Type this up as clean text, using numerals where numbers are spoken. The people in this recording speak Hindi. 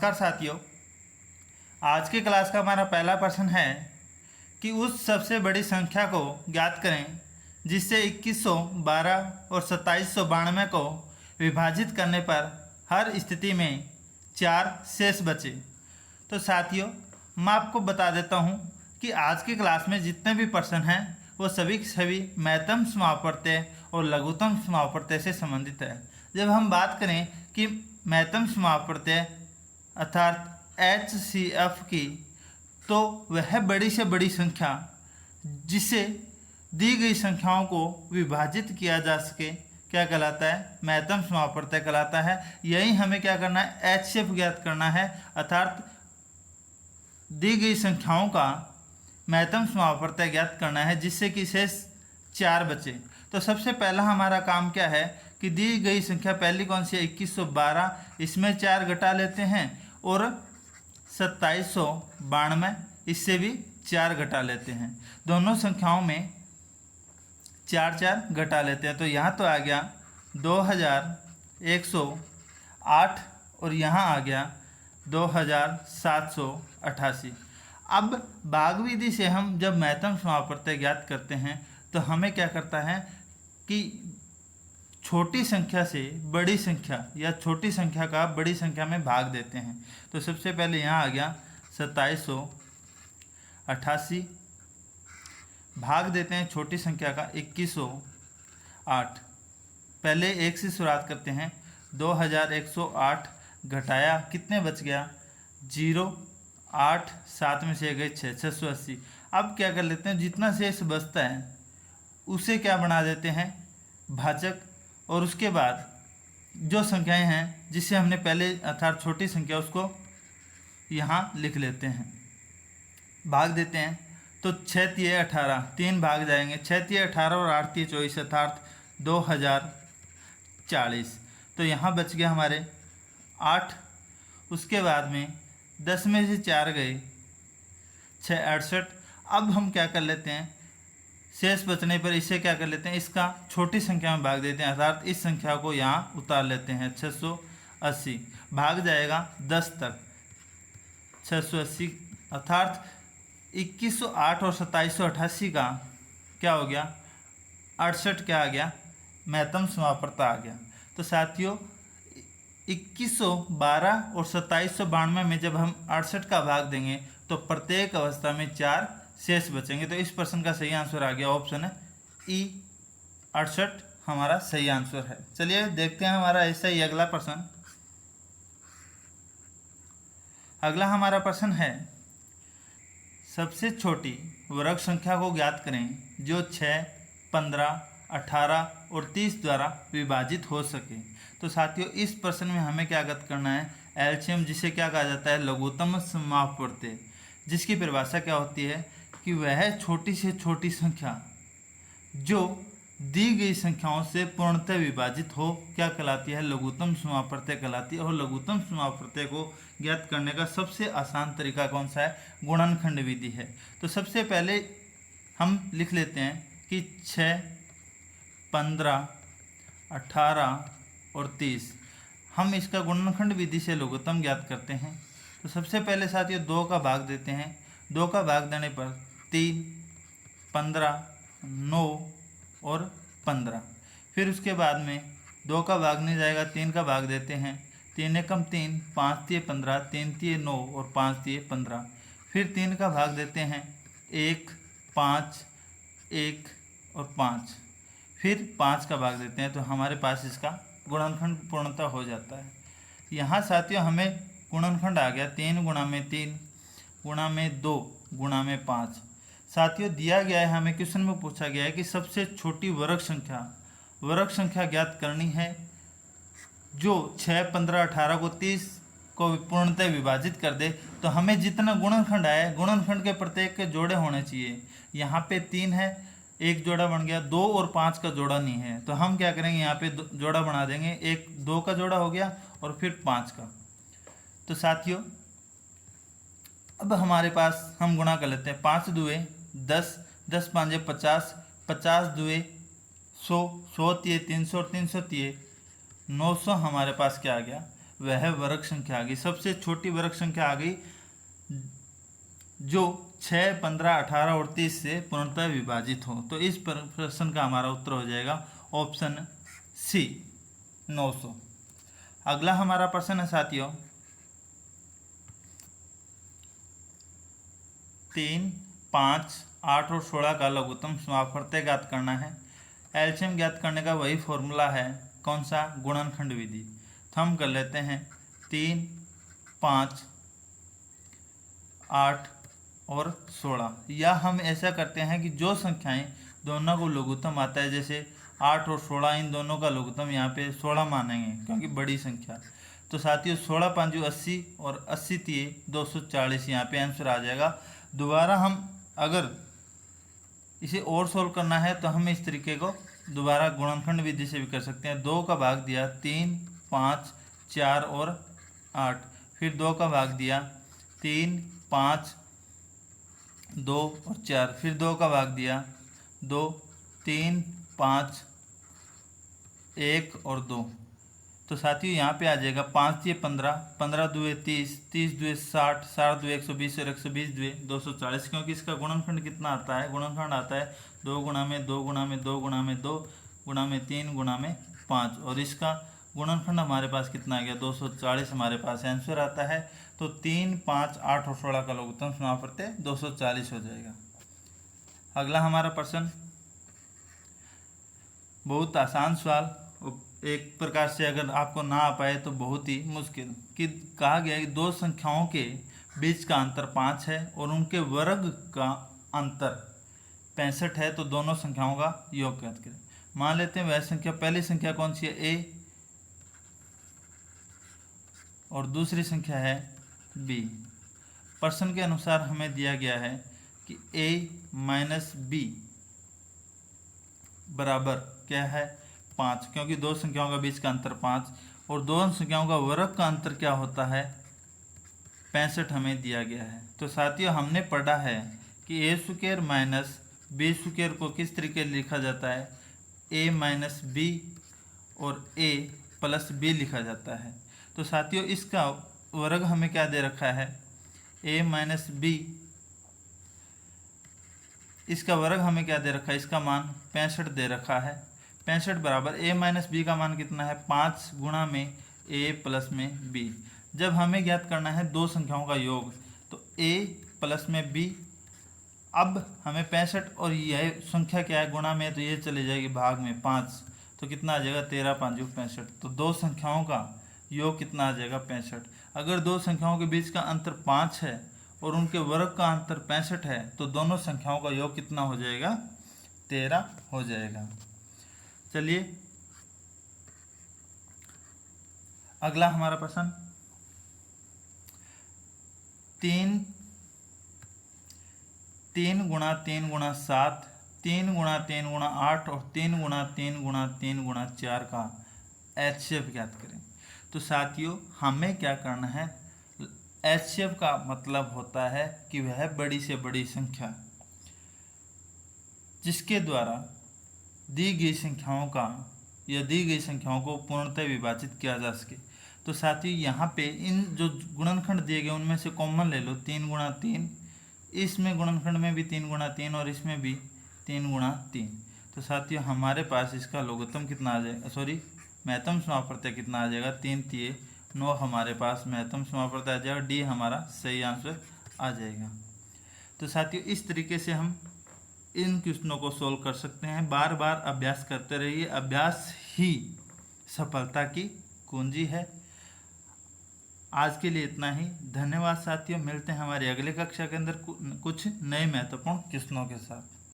नमस्कार साथियों, आज की क्लास का हमारा पहला प्रश्न है कि उस सबसे बड़ी संख्या को ज्ञात करें जिससे 2112 और 2792 को विभाजित करने पर हर स्थिति में 4 शेष बचे। तो साथियों, मैं आपको बता देता हूं कि आज की क्लास में जितने भी प्रश्न हैं वो सभी के सभी महत्तम समापवर्तय और लघुत्तम समापवर्तय से संबंधित है। जब हम बात करें कि महत्तम समापवर्तय अर्थात HCF की, तो वह बड़ी से बड़ी संख्या जिसे दी गई संख्याओं को विभाजित किया जा सके क्या कहलाता है? महत्तम समापवर्तय कहलाता है। यही हमें क्या करना है? HCF ज्ञात करना है, अर्थात दी गई संख्याओं का महत्तम समापवर्तय ज्ञात करना है जिससे कि शेष 4 बचे। तो सबसे पहला हमारा काम क्या है कि दी गई संख्या पहली कौन सी है? 2112, इसमें 4 घटा लेते हैं, और 2792 इससे भी 4 घटा लेते हैं। दोनों संख्याओं में 4 घटा लेते हैं, तो यहाँ तो आ गया 2108 और यहाँ आ गया 2788। अब भाग विधि से हम जब महत्तम समापवर्तय ज्ञात करते हैं तो हमें क्या करता है कि छोटी संख्या से बड़ी संख्या या छोटी संख्या का बड़ी संख्या में भाग देते हैं। तो सबसे पहले यहाँ आ गया 2788, भाग देते हैं छोटी संख्या का 2108। पहले 1 से शुरुआत करते हैं। 2108 घटाया, कितने बच गया? 0, 8, 7 में से गए 6, 680। अब क्या कर लेते हैं, जितना शेष बचता है उसे क्या बना देते हैं? भाजक, और उसके बाद जो संख्याएं हैं जिसे हमने पहले अर्थात छोटी संख्या उसको यहाँ लिख लेते हैं, भाग देते हैं। तो 6 तिये 18, 3 भाग जाएंगे, 6 तिये 18 और 8 तिये 24 अर्थात 2040। तो यहाँ बच गया हमारे 8। उसके बाद में 10 में से 4 गए 6, 68। अब हम क्या कर लेते हैं, शेष बचने पर इसे क्या कर लेते हैं, इसका छोटी संख्या में भाग देते हैं, अर्थात इस संख्या को यहाँ उतार लेते हैं। 680 भाग जाएगा 10 तक, 680 अर्थात 2108 और 2788 का क्या हो गया? 68 क्या आ गया? महत्तम समापवर्तय आ गया। तो साथियों, 2112 और 2792 में जब हम 68 का भाग देंगे तो प्रत्येक अवस्था में 4 शेष बचेंगे। तो इस प्रश्न का सही आंसर आ गया ऑप्शन है ई, 68 हमारा सही आंसर है। चलिए देखते हैं हमारा ऐसा ही अगला प्रश्न। अगला हमारा प्रश्न है, सबसे छोटी वर्ग संख्या को ज्ञात करें जो 6, 15, 18 और 30 द्वारा विभाजित हो सके। तो साथियों, इस प्रश्न में हमें क्या ज्ञात करना है? एलसीएम, जिसे क्या कहा जाता है? लघुत्तम समापवर्तय, जिसकी परिभाषा क्या होती है कि वह छोटी से छोटी संख्या जो दी गई संख्याओं से पूर्णतः विभाजित हो क्या कहलाती है? लघुत्तम समापवर्तय कहलाती है। और लघुत्तम समापवर्तय को ज्ञात करने का सबसे आसान तरीका कौन सा है? गुणनखंड विधि है। तो सबसे पहले हम लिख लेते हैं कि 6, 15, 18 और 30, हम इसका गुणनखंड विधि से लघुत्तम ज्ञात करते हैं। तो सबसे पहले साथियों 2 का भाग देते हैं। 2 का भाग देने पर 3, 15, 9 और 15। फिर उसके बाद में 2 का भाग नहीं जाएगा, 3 का भाग देते हैं। 3 एकम 3, 5 तिये 15, 3 तिये 9 और 5 तिये 15। फिर 3 का भाग देते हैं 1, 5, 1 और 5। फिर 5 का भाग देते हैं, तो हमारे पास इसका गुणनखंड पूर्णतः हो जाता है। यहाँ साथियों हमें गुणनखंड आ गया 3 गुणा में 3 गुणा में 2 गुणा में 5। साथियों दिया गया है, हमें क्वेश्चन में पूछा गया है कि सबसे छोटी वर्ग संख्या ज्ञात करनी है जो 6, 15, 18 को 30 को पूर्णतः विभाजित कर दे। तो हमें जितना गुणनखंड आया है, गुणनखंड के प्रत्येक के जोड़े होने चाहिए। यहाँ पे 3 है, एक जोड़ा बन गया, 2 और 5 का जोड़ा नहीं है, तो हम क्या करेंगे, यहाँ पे जोड़ा बना देंगे। 1, 2 का जोड़ा हो गया और फिर 5 का। तो साथियों अब हमारे पास हम गुणा कर लेते हैं। 5 दुए 10, 10 पाँचे 50, 50 दुए 100, 100 तिये 300 और 300 तिये 900 हमारे पास क्या आ गया? वह वर्ग संख्या आ गई, सबसे छोटी वर्ग संख्या आ गई जो 6, 15, 18 और 30 से पूर्णतः विभाजित हो। तो इस प्रश्न का हमारा उत्तर हो जाएगा ऑप्शन सी 900। अगला हमारा प्रश्न है साथियों 3, 5, 8 और 16 का लघुत्तम समापवर्त्य ज्ञात करना है। एलसीएम ज्ञात करने का वही फॉर्मूला है, कौन सा? गुणनखंड विधि। तो हम कर लेते हैं 3, 5, 8 और 16, या हम ऐसा करते हैं कि जो संख्याएं दोनों को लघुत्तम आता है, जैसे 8 और 16, इन दोनों का लघुत्तम यहाँ पे 16 मानेंगे क्योंकि बड़ी संख्या। तो साथियों 16 5 80 और 80 3 240, यहाँ पे आंसर आ जाएगा। दोबारा हम अगर इसे और सोल्व करना है तो हम इस तरीके को दोबारा गुणनखंड विधि से भी कर सकते हैं। 2 का भाग दिया 3, 5, 4 और 8, फिर 2 का भाग दिया 3, 5, 2 और 4, फिर 2 का भाग दिया 2, 3, 5, 1 और 2। तो साथियों यहाँ पे आ जाएगा 5 दिए 15, 15 दुए 30, 30 दुए 60, 60 दुए 120 और 120 दुए 240, क्योंकि इसका गुणनखंड कितना आता है? गुणनखंड आता है 2 गुणा में 2 गुणा में 2 गुणा में 2 गुणा में 3 गुणा में 5, और इसका गुणनखंड हमारे पास कितना आ गया? 240 हमारे पास आंसर आता है। तो 3, 5, 8 और 16 का लघुत्तम समापवर्त्य 240 हो जाएगा। अगला हमारा प्रश्न बहुत आसान सवाल, एक प्रकार से अगर आपको ना आ पाए तो बहुत ही मुश्किल, कि कहा गया है कि दो संख्याओं के बीच का अंतर 5 है और उनके वर्ग का अंतर 65 है, तो दोनों संख्याओं का योग ज्ञात करें। मान लेते हैं वह संख्या, पहली संख्या कौन सी है? a, और दूसरी संख्या है b। प्रश्न के अनुसार हमें दिया गया है कि a माइनस b बराबर क्या है? 5, क्योंकि दो संख्याओं का बीच का अंतर 5 और दोनों संख्याओं का वर्ग का अंतर क्या होता है? 65 हमें दिया गया है। तो साथियों हमने पढ़ा है कि a square minus b square को किस तरीके लिखा जाता है? a माइनस b और a प्लस b लिखा जाता है। तो साथियों इसका वर्ग हमें क्या दे रखा है? a माइनस b, इसका वर्ग हमें क्या दे रखा है? इसका मान 65 दे रखा है। 65 बराबर a माइनस बी का मान कितना है? 5 गुणा में a प्लस में b। जब हमें ज्ञात करना है दो संख्याओं का योग, तो a प्लस में b, अब हमें 65 और यह संख्या क्या है? गुणा में, तो ये चली जाएगी भाग में 5, तो कितना आ जाएगा? 13 5 65। तो दो संख्याओं का योग कितना आ जाएगा? 65। अगर दो संख्याओं के बीच का अंतर 5 है और उनके वर्ग का अंतर 65 है, तो दोनों संख्याओं का योग कितना हो जाएगा? 13 हो जाएगा। चलिए अगला हमारा प्रश्न 3 गुणा 3 गुणा 7, 3 गुणा 3 गुणा 8 और 3 गुणा 3 गुणा 3 गुणा 4 का HCF ज्ञात करें। तो साथियों हमें क्या करना है? HCF का मतलब होता है कि वह बड़ी से बड़ी संख्या जिसके द्वारा दी गई संख्याओं का या दी गई संख्याओं को पूर्णतः विभाजित किया जा सके। तो साथियों यहाँ पे इन जो गुणनखंड दिए गए उनमें से कॉमन ले लो, 3 गुणा 3, इसमें गुणनखंड में भी 3 गुणा 3 और इसमें भी 3 गुणा 3। तो साथियों हमारे पास इसका लघुत्तम कितना आ जाएगा? महत्तम समापवर्त्य कितना आ जाएगा? 3 3 9 हमारे पास महत्तम समापवर्त्य आ जाएगा। डी हमारा सही आंसर आ जाएगा। तो साथियों इस तरीके से हम इन क्वेश्चनों को सोल्व कर सकते हैं। बार बार अभ्यास करते रहिए, अभ्यास ही सफलता की कुंजी है। आज के लिए इतना ही। धन्यवाद साथियों, मिलते हैं हमारी अगले कक्षा के अंदर कुछ नए महत्वपूर्ण क्वेश्चनों के साथ।